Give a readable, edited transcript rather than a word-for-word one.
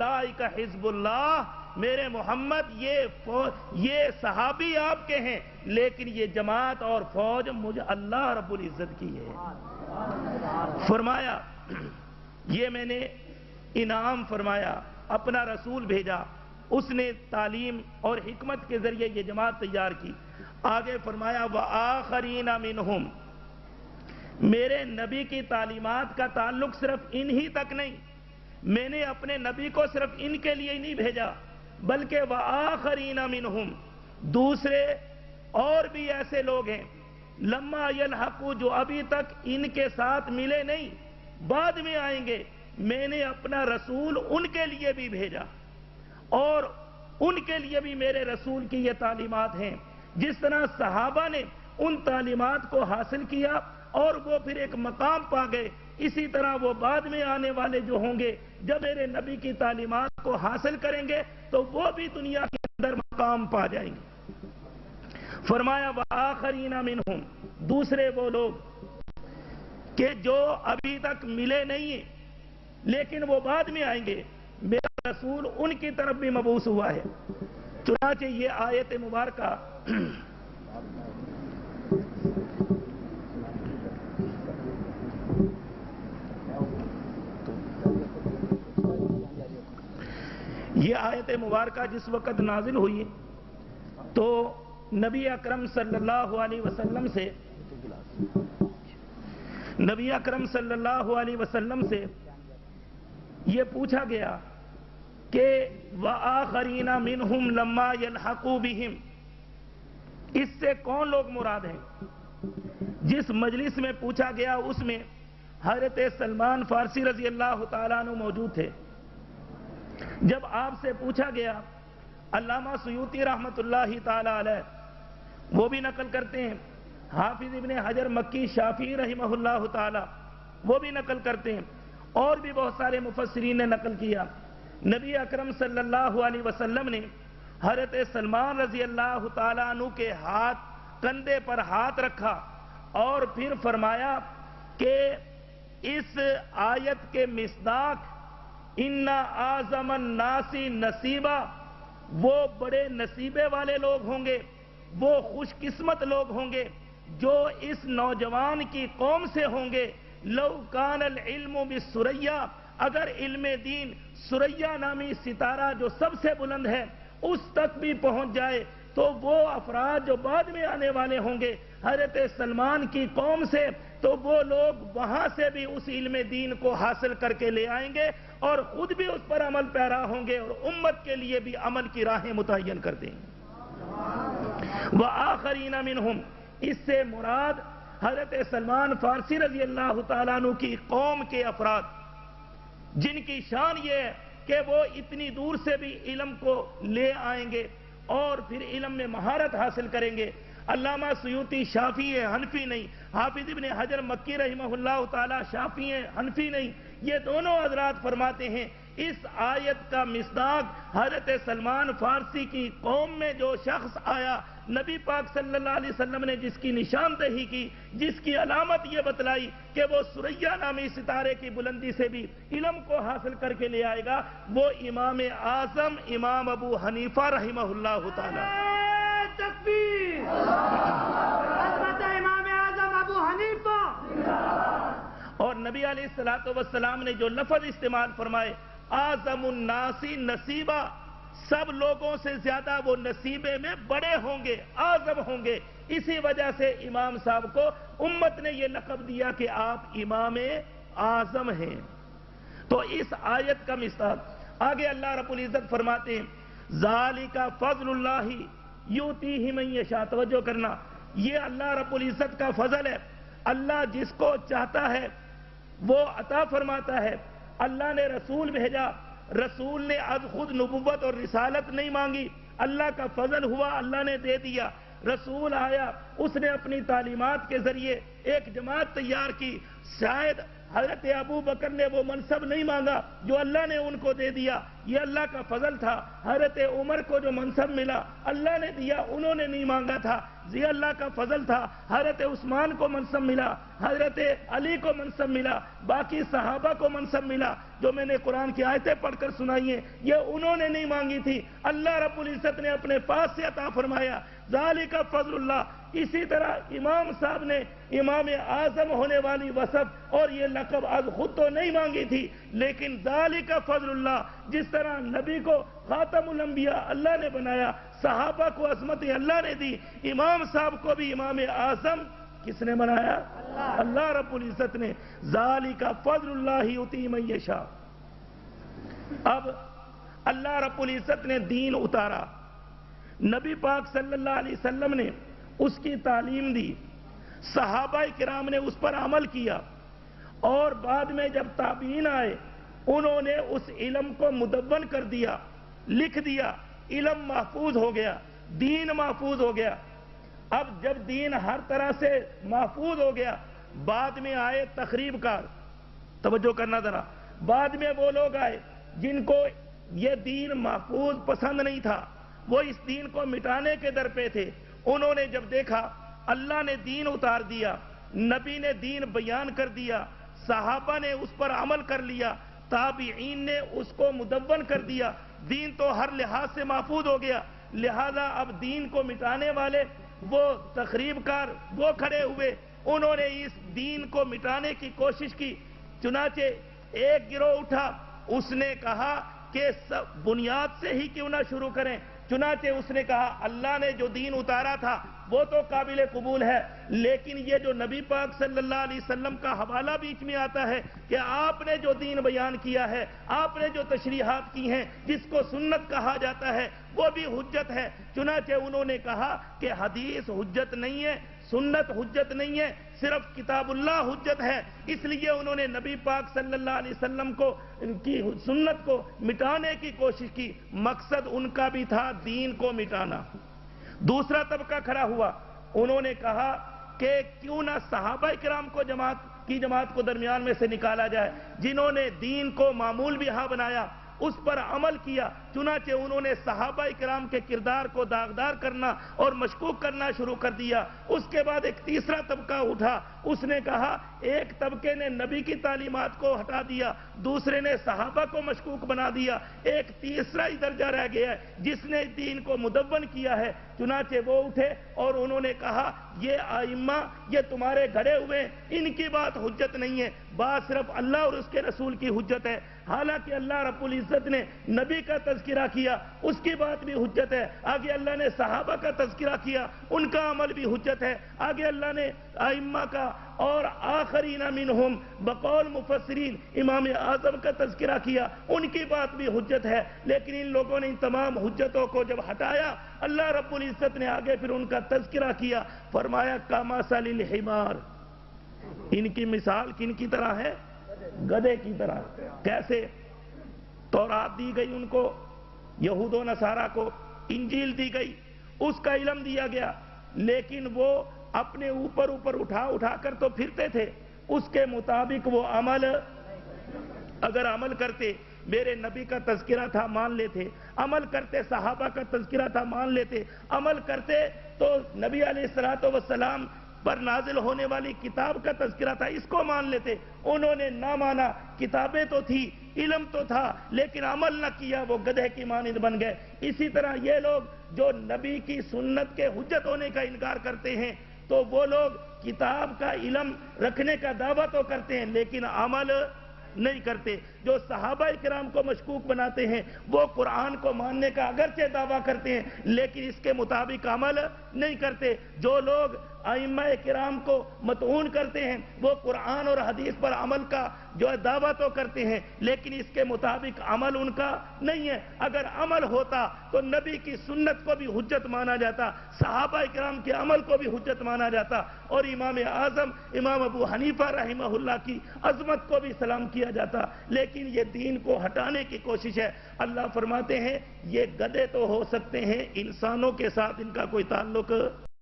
اولئک حزب اللہ، میرے محمد یہ صحابی آپ کے ہیں، لیکن یہ جماعت اور فوج مجھے اللہ رب العزت کی ہے۔ فرمایا یہ میں نے انعام فرمایا، اپنا رسول بھیجا، اس نے تعلیم اور حکمت کے ذریعے یہ جماعت تیار کی۔ آگے فرمایا وآخرین منہم، میرے نبی کی تعلیمات کا تعلق صرف انہی تک نہیں، میں نے اپنے نبی کو صرف ان کے لیے نہیں بھیجا، بلکہ وآخرین منہم، دوسرے اور بھی ایسے لوگ ہیں، لما یلحقوا، جو ابھی تک ان کے ساتھ ملے نہیں، بعد میں آئیں گے، میں نے اپنا رسول ان کے لیے بھی بھیجا، اور ان کے لیے بھی میرے رسول کی یہ تعلیمات ہیں۔ جس طرح صحابہ نے ان تعلیمات کو حاصل کیا اور وہ پھر ایک مقام پا گئے، اسی طرح وہ بعد میں آنے والے جو ہوں گے، جب میرے نبی کی تعلیمات کو حاصل کریں گے تو وہ بھی دنیا کے اندر مقام پا جائیں گے۔ فرمایا وآخرین منہم، دوسرے وہ لوگ کہ جو ابھی تک ملے نہیں ہیں لیکن وہ بعد میں آئیں گے، میرا رسول ان کی طرف بھی مبعوث ہوا ہے۔ چنانچہ یہ آیت مبارکہ جس وقت نازل ہوئی تو نبی اکرم صلی اللہ علیہ وسلم سے یہ پوچھا گیا کہ وآخرین منہم لما یلحقوا بہم، اس سے کون لوگ مراد ہیں؟ جس مجلس میں پوچھا گیا اس میں حضرت سلمان فارسی رضی اللہ تعالیٰ عنہ موجود تھے۔ جب آپ سے پوچھا گیا، علامہ سیوطی رحمت اللہ تعالیٰ علیہ وہ بھی نقل کرتے ہیں، حافظ ابن حجر مکی شافعی رحمہ اللہ تعالیٰ وہ بھی نقل کرتے ہیں، اور بھی بہت سارے مفسرین نے نقل کیا، نبی اکرم صلی اللہ علیہ وسلم نے حضرت سلمان رضی اللہ تعالیٰ عنہ کے کندھے پر ہاتھ رکھا اور پھر فرمایا کہ اس آیت کے مصداق ان اعظم الناس نصیبا، وہ بڑے نصیبے والے لوگ ہوں گے، وہ خوش قسمت لوگ ہوں گے جو اس نوجوان کی قوم سے ہوں گے۔ لو کان العلم بالثریا، اگر علم دین ثریا نامی ستارہ جو سب سے بلند ہے اس تک بھی پہنچ جائے تو وہ افراد جو بعد میں آنے والے ہوں گے حضرت سلمان کی قوم سے، تو وہ لوگ وہاں سے بھی اس علم دین کو حاصل کر کے لے آئیں گے اور خود بھی اس پر عمل پیرا ہوں گے اور امت کے لیے بھی عمل کی راہیں متعین کر دیں گے۔ وآخرین منہم، اس سے مراد حضرت سلمان فارسی رضی اللہ تعالیٰ عنہ کی قوم کے افراد، جن کی شان یہ ہے کہ وہ اتنی دور سے بھی علم کو لے آئیں گے اور پھر علم میں مہارت حاصل کریں گے۔ علامہ سیوطی شافعی ہے، حنفی نہیں، حافظ ابن حجر مکی رحمہ اللہ تعالی شافعی ہے، حنفی نہیں، یہ دونوں حضرات فرماتے ہیں اس آیت کا مصداق حضرت سلمان فارسی کی قوم میں جو شخص آیا، نبی پاک صلی اللہ علیہ وسلم نے جس کی نشاندہی کی، جس کی علامت یہ بتلائی کہ وہ ثریا نامی ستارے کی بلندی سے بھی علم کو حاصل کر کے لے آئے گا، وہ امام اعظم امام ابو حنیفہ رحمہ اللہ تعالی۔ تکبیر! حضرت امام اعظم ابو حنیفہ! اور نبی علیہ السلام نے جو لفظ استعمال فرمائے، اعظم الناس نصیبا، سب لوگوں سے زیادہ وہ نصیبے میں بڑے ہوں گے، اعظم ہوں گے، اسی وجہ سے امام صاحب کو امت نے یہ لقب دیا کہ آپ امام اعظم ہیں۔ تو اس آیت کا مصداق آگے اللہ رب العزت فرماتے ہیں ذالک فضل اللہ یؤتیہ من یشاء، توجہ کرنا، یہ اللہ رب العزت کا فضل ہے، اللہ جس کو چاہتا ہے وہ عطا فرماتا ہے۔ اللہ نے رسول بھیجا، رسول نے از خود نبوت اور رسالت نہیں مانگی، اللہ کا فضل ہوا، اللہ نے دے دیا۔ رسول آیا، اس نے اپنی تعلیمات کے ذریعے ایک جماعت تیار کی، شاید حضرت ابو بکر نے وہ منصب نہیں مانگا جو اللہ نے ان کو دے دیا، یہ اللہ کا فضل تھا۔ حضرت عمر کو جو منصب ملا اللہ نے دیا، انہوں نے نہیں مانگا تھا، یہ اللہ کا فضل تھا۔ حضرت عثمان کو منصب ملا، حضرت علی کو منصب ملا، باقی صحابہ کو منصب ملا، جو میں نے قرآن کی آیتیں پڑھ کر سنائی ہیں، یہ انہوں نے نہیں مانگی تھی، اللہ رب العزت نے اپنے پاس سے عطا فرمایا۔ ذالک فضل اللہ۔ اسی طرح امام صاحب نے امام اعظم ہونے والی وصف اور یہ لقب از خود تو نہیں مانگی تھی، لیکن ذالک فضل اللہ، جس طرح نبی کو خاتم الانبیاء اللہ نے بنایا، صحابہ کو عظمت اللہ نے دی، امام صاحب کو بھی امام اعظم کس نے بنایا؟ اللہ رب العزت نے۔ ذالک فضل اللہ یؤتی من یشاء۔ اب اللہ رب العزت نے دین اتارا، نبی پاک صلی اللہ علیہ وسلم نے اس کی تعلیم دی، صحابہ کرام نے اس پر عمل کیا، اور بعد میں جب تابعین آئے انہوں نے اس علم کو مدون کر دیا، لکھ دیا، علم محفوظ ہو گیا، دین محفوظ ہو گیا۔ اب جب دین ہر طرح سے محفوظ ہو گیا، بعد میں آئے تخریب کار، توجہ کرنا ذرا، بعد میں وہ لوگ آئے جن کو یہ دین محفوظ پسند نہیں تھا، وہ اس دین کو مٹانے کے در پہ تھے۔ انہوں نے جب دیکھا اللہ نے دین اتار دیا، نبی نے دین بیان کر دیا، صحابہ نے اس پر عمل کر لیا، تابعین نے اس کو مدون کر دیا، دین تو ہر لحاظ سے محفوظ ہو گیا، لہذا اب دین کو مٹانے والے وہ تخریب کار وہ کھڑے ہوئے، انہوں نے اس دین کو مٹانے کی کوشش کی۔ چنانچہ ایک گروہ اٹھا، اس نے کہا کہ بنیاد سے ہی کیوں نہ شروع کریں۔ چنانچہ اس نے کہا اللہ نے جو دین اتارا تھا وہ تو قابل قبول ہے، لیکن یہ جو نبی پاک صلی اللہ علیہ وسلم کا حوالہ بیچ میں آتا ہے کہ آپ نے جو دین بیان کیا ہے، آپ نے جو تشریحات کی ہیں، جس کو سنت کہا جاتا ہے، وہ بھی حجت ہے۔ چنانچہ انہوں نے کہا کہ حدیث حجت نہیں ہے، سنت حجت نہیں ہے، صرف کتاب اللہ حجت ہے۔ اس لیے انہوں نے نبی پاک صلی اللہ علیہ وسلم کی سنت کو مٹانے کی کوشش کی، مقصد ان کا بھی تھا دین کو مٹانا۔ دوسرا طبقہ کھڑا ہوا، انہوں نے کہا کہ کیوں نہ صحابہ کرام کو جماعت کو درمیان میں سے نکالا جائے، جنہوں نے دین کو معمول بھی ہاں بنایا، اس پر عمل کیا۔ چنانچہ انہوں نے صحابہ کرام کے کردار کو داغدار کرنا اور مشکوک کرنا شروع کر دیا۔ اس کے بعد ایک تیسرا طبقہ اٹھا، اس نے کہا ایک طبقے نے نبی کی تعلیمات کو ہٹا دیا، دوسرے نے صحابہ کو مشکوک بنا دیا، ایک تیسرا ہی درجہ رہ گیا ہے جس نے دین کو مدون کیا ہے۔ چنانچہ وہ اٹھے اور انہوں نے کہا یہ ائمہ یہ تمہارے گھڑے ہوئے، ان کی بات حجت نہیں ہے، بات صرف اللہ اور اس کے رسول کی حجت ہے۔ حالانکہ اللہ رب العزت نے نبی کا تذکرہ کیا، اس کی بات بھی حجت ہے، آگے اللہ نے صحابہ کا تذکرہ کیا، ان کا عمل بھی حجت ہے، آگے اللہ نے ائمہ کا اور آخرین منہم بقول مفسرین امام اعظم کا تذکرہ کیا، ان کی بات بھی حجت ہے۔ لیکن ان لوگوں نے ان تمام حجتوں کو جب ہٹایا، اللہ رب العزت نے آگے پھر ان کا تذکرہ کیا، فرمایا کمثل الحمار، ان کی مثال کن کی طرح ہے؟ گدھے کی طرح۔ کیسے؟ تورات دی گئی ان کو، یہود و نصارہ کو انجیل دی گئی، اس کا علم دیا گیا، لیکن وہ اپنے اوپر اٹھا کر تو پھرتے تھے، اس کے مطابق وہ اگر عمل کرتے، میرے نبی کا تذکرہ تھا مان لیتے، عمل کرتے صحابہ کا تذکرہ تھا مان لیتے، عمل کرتے تو نبی علیہ الصلوۃ والسلام پر نازل ہونے والی کتاب کا تذکرہ تھا، اس کو مان لیتے۔ انہوں نے نہ مانا، کتابیں تو تھی، علم تو تھا، لیکن عمل نہ کیا، وہ گدھے کی مانند بن گئے۔ اسی طرح یہ لوگ جو نبی کی سنت کے حجت ہونے کا انکار کرتے ہیں، تو وہ لوگ کتاب کا علم رکھنے کا دعویٰ تو کرتے ہیں لیکن عمل نہیں کرتے۔ جو صحابہ کرام کو مشکوک بناتے ہیں، وہ قرآن کو ماننے کا اگرچہ دعویٰ کرتے ہیں لیکن اس کے مطابق عمل نہیں کرتے۔ جو لوگ ائمہ کرام کو مطعون کرتے ہیں، وہ قرآن اور حدیث پر عمل کا جو دعویٰ تو کرتے ہیں لیکن اس کے مطابق عمل ان کا نہیں ہے۔ اگر عمل ہوتا تو نبی کی سنت کو بھی حجت مانا جاتا، صحابہ کرام کے عمل کو بھی حجت مانا جاتا، اور امام اعظم امام ابو حنیفہ رحمہ اللہ کی عظمت کو بھی سلام کیا جاتا، لیکن یہ دین کو ہٹانے کی کوشش ہے۔ اللہ فرماتے ہیں یہ گدھے تو ہو سکتے ہیں، انسانوں کے ساتھ ان کا کوئی تعلق